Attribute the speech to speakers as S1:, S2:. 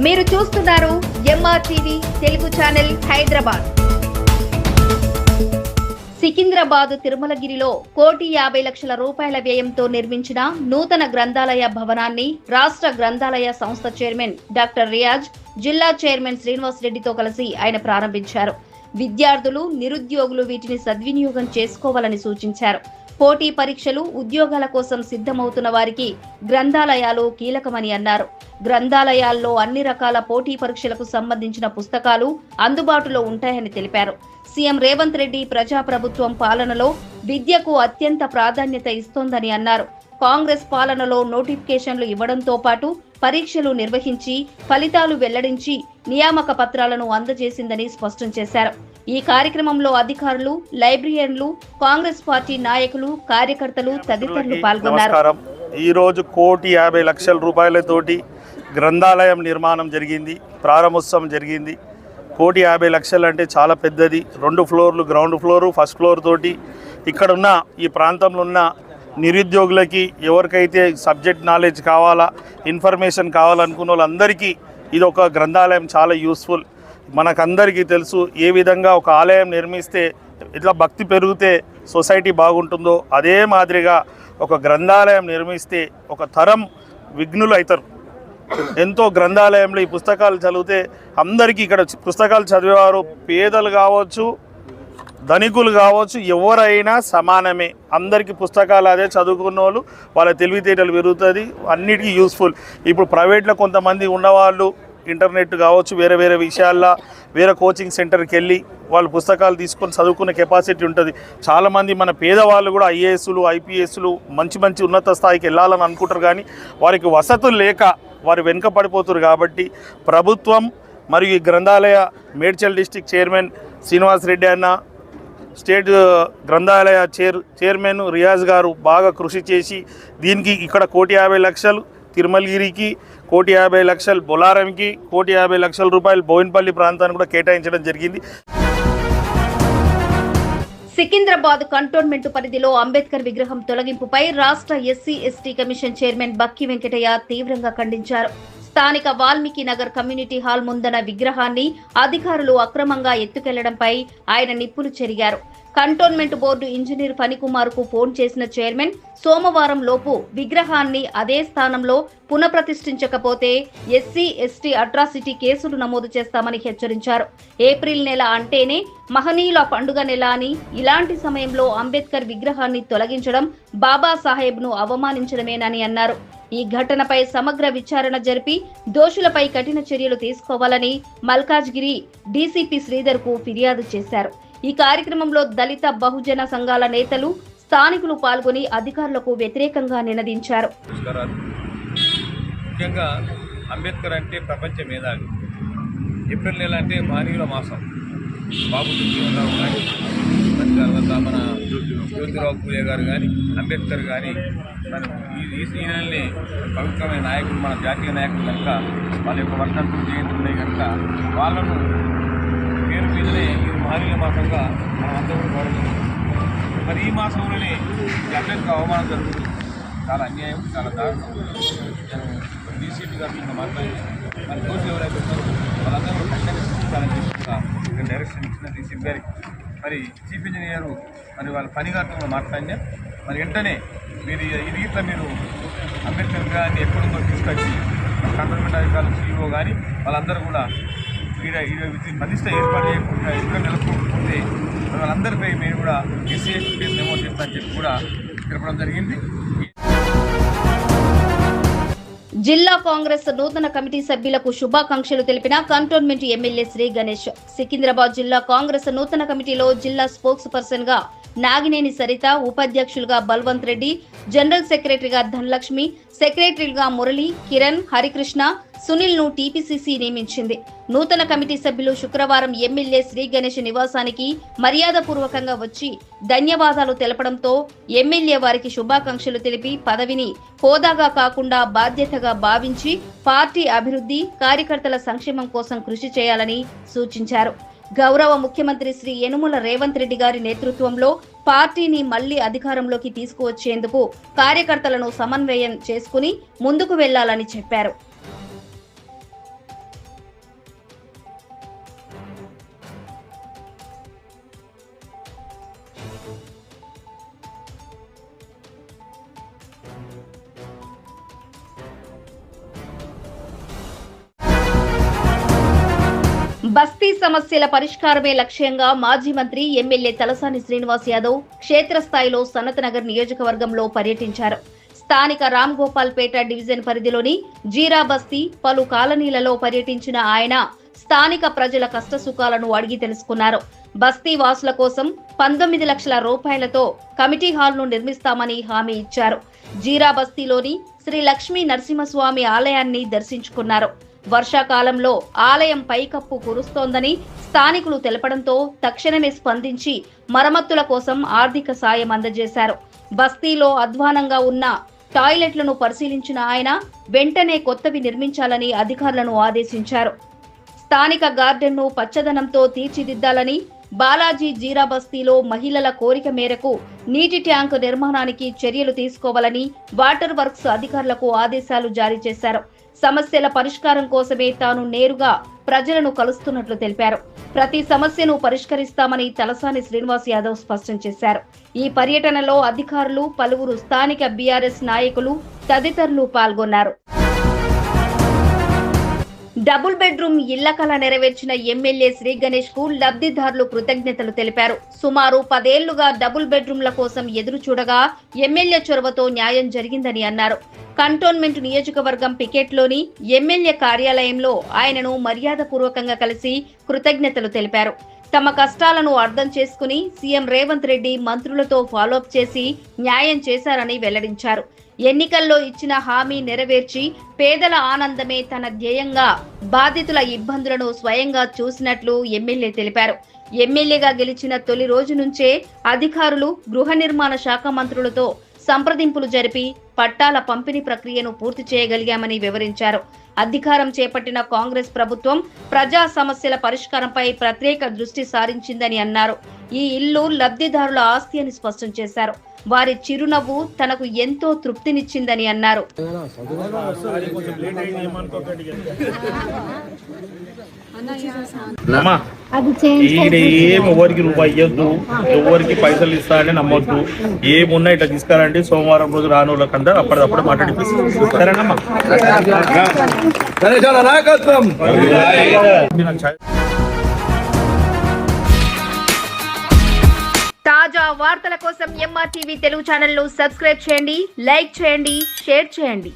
S1: మీరు చూస్తున్నారు ఎంఆర్టీవీ తెలుగు ఛానల్ హైదరాబాద్. సికింద్రాబాద్ తిరుమలగిరిలో 1,50,00,000 రూపాయల వ్యయంతో నిర్మించిన నూతన గ్రంథాలయ భవనాన్ని రాష్ట్ర గ్రంథాలయ సంస్థ చైర్మన్ డాక్టర్ రియాజ్, జిల్లా చైర్మన్ శ్రీనివాస్ రెడ్డితో కలిసి ఆయన ప్రారంభించారు. విద్యార్థులు, నిరుద్యోగులు వీటిని సద్వినియోగం చేసుకోవాలని సూచించారు. పోటీ పరీక్షలు, ఉద్యోగాల కోసం సిద్ధమవుతున్న వారికి గ్రంథాలయాలు కీలకమని అన్నారు. గ్రంథాలయాల్లో అన్ని రకాల పోటీ పరీక్షలకు సంబంధించిన పుస్తకాలు అందుబాటులో ఉంటాయని తెలిపారు. సీఎం రేవంత్ రెడ్డి ప్రజాప్రభుత్వం పాలనలో విద్యకు అత్యంత ప్రాధాన్యత ఇస్తోందని అన్నారు. కాంగ్రెస్ పాలనలో నోటిఫికేషన్లు ఇవ్వడంతో పాటు పరీక్షలు నిర్వహించి ఫలితాలు వెల్లడించి నియామక పత్రాలను అందజేసిందని స్పష్టం చేశారు. ఈ కార్యక్రమంలో అధికారులు, లైబ్రరీయన్లు, కాంగ్రెస్ పార్టీ నాయకులు, కార్యకర్తలు తదితరులు పాల్గొన్నారు.
S2: ఈ రోజు 1,50,00,000 రూపాయలతోటి గ్రంథాలయం నిర్మాణం జరిగింది, ప్రారంభోత్సవం జరిగింది. 1,50,00,000 అంటే చాలా పెద్దది. 2 ఫ్లోర్లు, గ్రౌండ్ ఫ్లోరు, ఫస్ట్ ఫ్లోర్ తోటి ఇక్కడున్న ఈ ప్రాంతంలో ఉన్న నిరుద్యోగులకి, ఎవరికైతే సబ్జెక్ట్ నాలెడ్జ్ కావాలా, ఇన్ఫర్మేషన్ కావాలనుకున్న వాళ్ళందరికీ ఇది ఒక గ్రంథాలయం చాలా యూస్ఫుల్. మనకందరికీ తెలుసు ఏ విధంగా ఒక ఆలయం నిర్మిస్తే ఇట్లా భక్తి పెరిగితే సొసైటీ బాగుంటుందో, అదే మాదిరిగా ఒక గ్రంథాలయం నిర్మిస్తే ఒక తరం విఘ్నులు అవుతారు. ఎంతో గ్రంథాలయంలో ఈ పుస్తకాలు చదివితే అందరికీ, ఇక్కడ పుస్తకాలు చదివేవారు పేదలు కావచ్చు, ధనికులు కావచ్చు, ఎవరైనా సమానమే. అందరికీ పుస్తకాలు అదే చదువుకున్న వాళ్ళు, వాళ్ళ తెలివితేటలు పెరుగుతుంది, అన్నిటికీ యూస్ఫుల్. ఇప్పుడు ప్రైవేట్లో కొంతమంది ఉన్నవాళ్ళు ఇంటర్నెట్ కావచ్చు, వేరే వేరే విషయాల్లో వేరే కోచింగ్ సెంటర్కి వెళ్ళి వాళ్ళు పుస్తకాలు తీసుకొని చదువుకునే కెపాసిటీ ఉంటుంది. చాలామంది మన పేదవాళ్ళు కూడా ఐఏఎస్లు, ఐపీఎస్లు మంచి మంచి ఉన్నత స్థాయికి వెళ్ళాలని అనుకుంటారు, కానీ వారికి వసతులు లేక వారు వెనుకపడిపోతారు. కాబట్టి ప్రభుత్వం మరియు ఈ గ్రంథాలయ మేడ్చల్ డిస్టిక్ చైర్మన్ శ్రీనివాస్ రెడ్డి అన్న, స్టేట్ గ్రంథాలయ చైర్మన్ రియాజ్ గారు బాగా కృషి చేసి దీనికి ఇక్కడ 1,50,00,000 తిరుమలగిరికి, 1,50,00,000 బొలారంకి, 1,50,00,000 రూపాయలు బోయినపల్లి ప్రాంతాన్ని కూడా కేటాయించడం జరిగింది.
S1: సికింద్రాబాద్ కంటోన్మెంట్ పరిధిలో అంబేద్కర్ విగ్రహం తొలగింపుపై రాష్ట్ర ఎస్సీ ఎస్టీ కమిషన్ చైర్మన్ బక్కి వెంకటయ్య తీవ్రంగా ఖండించారు. స్థానిక వాల్మీకి నగర్ కమ్యూనిటీ హాల్ ముందన విగ్రహాన్ని అధికారులు అక్రమంగా ఎత్తుకెళ్లడంపై ఆయన నిప్పులు చెరిగారు. కంటోన్మెంట్ బోర్డు ఇంజనీర్ ఫణికుమార్ కు ఫోన్ చేసిన చైర్మన్ సోమవారం లోపు విగ్రహాన్ని అదే స్థానంలో పునఃప్రతిష్ఠించకపోతే ఎస్సీ ఎస్టీ అట్రాసిటీ కేసులు నమోదు చేస్తామని హెచ్చరించారు. ఏప్రిల్ నెల అంటేనే మహనీయుల పండుగ నెల అని, ఇలాంటి సమయంలో అంబేద్కర్ విగ్రహాన్ని తొలగించడం బాబాసాహెబ్ను అవమానించడమేనని అన్నారు. ఈ ఘటనపై సమగ్ర విచారణ జరిపి దోషులపై కఠిన చర్యలు తీసుకోవాలని మల్కాజ్గిరి డీసీపీ శ్రీధర్ కు ఫిర్యాదు చేశారు. ఈ కార్యక్రమంలో దళిత, బహుజన సంఘాల నేతలు, స్థానికులు పాల్గొని అధికారులకు వ్యతిరేకంగా నినదించారు.
S3: ముఖ్యంగా అంబేద్కర్ అంటే ప్రపంచ మేధావి. ఏప్రిల్ నెల అంటే మహనీయుల మాసం. బాబు జగజీవన్ కానీ, తర్వాత మన జ్యోతిరావు పూలే గారు కానీ, అంబేద్కర్ కానీ, ఈ నెలని పవిత్రమైన నాయకులు, మన జాతీయ నాయకులు కనుక వాళ్ళ యొక్క వర్ధంతులు జయంతులు ఉన్నాయి కనుక వాళ్ళను పేరు మీదనే ఈ మహనీయుల మాసంగా మనం అందరూ గౌరవించాం. మరి ఈ మాసంలోనే అంబేద్కర్ అవమానం జరుగుతుంది. చాలా అన్యాయం, చాలా దారుణం. నేను డీసీపీ గారు మాట్లాడి మన దోషులు ఎవరైతే ఉన్నారో వాళ్ళందరూ కఠినంగా శిక్షించాలని చెప్తున్నా ఇక్కడ డైరెక్షన్ ఇచ్చిన డీసీపీ గారికి, మరి చీఫ్ ఇంజనీర్ మరి వాళ్ళ పని గారితో మాట్లాడినా మరి వెంటనే మీరు ఇది ఇట్లా మీరు అంబేద్కర్ గారిని ఎక్కడుందో తీసుకొచ్చి కంటోన్మెంట్ అధికారులు, సీఈఓ కానీ వాళ్ళందరూ కూడా మధ్యస్థ ఏర్పాటు చేయకుండా ఎక్కడ నెలకొంటే వాళ్ళందరిపై మీరు కూడా ఎస్సీ ఎస్టీ కేసు నమోదు చేస్తారని చెప్పి కూడా తెలపడం జరిగింది.
S1: జిల్లా కాంగ్రెస్ నూతన కమిటీ సభ్యులకు శుభాకాంక్షలు తెలిపిన కంటోన్మెంట్ ఎమ్మెల్యే శ్రీ గణేష్. సికింద్రాబాద్ జిల్లా కాంగ్రెస్ నూతన కమిటీలో జిల్లా స్పోక్స్ పర్సన్ గా నాగినేని సరిత, ఉపాధ్యక్షులుగా బల్వంత్ రెడ్డి, జనరల్ సెక్రటరీగా ధనలక్ష్మి, సెక్రటరీలుగా మురళి, కిరణ్, హరికృష్ణ, సునీల్ ను టీపీసీసీ నియమించింది. నూతన కమిటీ సభ్యులు శుక్రవారం ఎమ్మెల్యే శ్రీ గణేష్ నివాసానికి మర్యాదపూర్వకంగా వచ్చి ధన్యవాదాలు తెలపడంతో ఎమ్మెల్యే వారికి శుభాకాంక్షలు తెలిపి పదవిని హోదాగా కాకుండా బాధ్యతగా భావించి పార్టీ అభివృద్ధి, కార్యకర్తల సంక్షేమం కోసం కృషి చేయాలని సూచించారు. గౌరవ ముఖ్యమంత్రి శ్రీ యనుమల రేవంత్ రెడ్డి గారి నేతృత్వంలో పార్టీని మళ్లీ అధికారంలోకి తీసుకువచ్చేందుకు కార్యకర్తలను సమన్వయం చేసుకుని ముందుకు వెళ్లాలని చెప్పారు. బస్తీ సమస్యల పరిష్కారమే లక్ష్యంగా మాజీ మంత్రి ఎమ్మెల్యే తలసాని శ్రీనివాస్ యాదవ్ క్షేత్రస్థాయిలో సనత్నగర్ నియోజకవర్గంలో పర్యటించారు. స్థానిక రామ్ గోపాల్ పేట డివిజన్ పరిధిలోని జీరా బస్తీ పలు కాలనీలలో పర్యటించిన ఆయన స్థానిక ప్రజల కష్టసుఖాలను అడిగి తెలుసుకున్నారు. బస్తీ వాసుల కోసం 19 లక్షల రూపాయలతో కమిటీ హాల్ను నిర్మిస్తామని హామీ ఇచ్చారు. జీరా బస్తీలోని శ్రీ లక్ష్మీ నరసింహస్వామి ఆలయాన్ని దర్శించుకున్నారు. వర్షాకాలంలో ఆలయం పైకప్పు కురుస్తోందని స్థానికులు తెలపడంతో తక్షణమే స్పందించి మరమ్మతుల కోసం ఆర్థిక సాయం అందజేశారు. బస్తీలో అధ్వానంగా ఉన్న టాయిలెట్లను పరిశీలించిన ఆయన వెంటనే కొత్తవి నిర్మించాలని అధికారులను ఆదేశించారు. స్థానిక గార్డెన్ను పచ్చదనంతో తీర్చిదిద్దాలని, బాలాజీ జీరా బస్తీలో మహిళల కోరిక మేరకు నీటి ట్యాంకు నిర్మాణానికి చర్యలు తీసుకోవాలని వాటర్ వర్క్స్ అధికారులకు ఆదేశాలు జారీ చేశారు. సమస్యల పరిష్కారం కోసమే తాను నేరుగా ప్రజలను కలుస్తున్నట్లు తెలిపారు. ప్రతి సమస్యను పరిష్కరిస్తామని తలసాని శ్రీనివాస్ యాదవ్ స్పష్టం చేశారు. ఈ పర్యటనలో అధికారులు, పలువురు స్థానిక బీఆర్ఎస్ నాయకులు తదితరులు పాల్గొన్నారు. డబుల్ బెడ్రూమ్ ఇళ్ల కల నెరవేర్చిన ఎమ్మెల్యే శ్రీ గణేష్ కు లబ్ధిదారులు కృతజ్ఞతలు తెలిపారు. సుమారు 10 ఏళ్లుగా డబుల్ బెడ్రూమ్ల కోసం ఎదురు చూడగా ఎమ్మెల్యే చొరవతో న్యాయం జరిగిందని అన్నారు. కంటోన్మెంట్ నియోజకవర్గం పికెట్లోని ఎమ్మెల్యే కార్యాలయంలో ఆయనను మర్యాదపూర్వకంగా కలిసి కృతజ్ఞతలు తెలిపారు. తమ కష్టాలను అర్థం చేసుకుని సీఎం రేవంత్ రెడ్డి మంత్రులతో ఫాలోఅప్ చేసి న్యాయం చేశారని వెల్లడించారు. ఎన్నికల్లో ఇచ్చిన హామీ నెరవేర్చి పేదల ఆనందమే తన ధ్యేయంగా బాధితుల ఇబ్బందులను స్వయంగా చూసినట్లు ఎమ్మెల్యే తెలిపారు. ఎమ్మెల్యేగా గెలిచిన తొలి రోజు నుంచే అధికారులు, గృహ నిర్మాణ శాఖ మంత్రులతో సంప్రదింపులు జరిపి పట్టాల పంపిణీ ప్రక్రియను పూర్తి చేయగలిగామని వివరించారు. అధికారం చేపట్టిన కాంగ్రెస్ ప్రభుత్వం ప్రజా సమస్యల పరిష్కారంపై ప్రత్యేక దృష్టి సారించిందని అన్నారు. ఈ ఇల్లు లబ్ధిదారుల ఆస్తి అని స్పష్టం చేశారు. వారి చిరునవ్వు తనకు ఎంతో తృప్తినిచ్చిందని అన్నారు.
S2: ఎవరికి రూపాయి ఇవ్వద్దు, ఎవరికి పైసలు ఇస్తారని నమ్మొద్దు. ఏమున్నా ఇట్లా తీసుకురండి. సోమవారం రోజు రాని వాళ్ళకంతా అప్పటికప్పుడు మాట్లాడిపిస్తారు. సరేనమ్మా.
S1: తాజా వార్తల కోసం MRTV తెలుగు ఛానల్ ను సబ్స్క్రైబ్ చేయండి, లైక్ చేయండి, షేర్ చేయండి.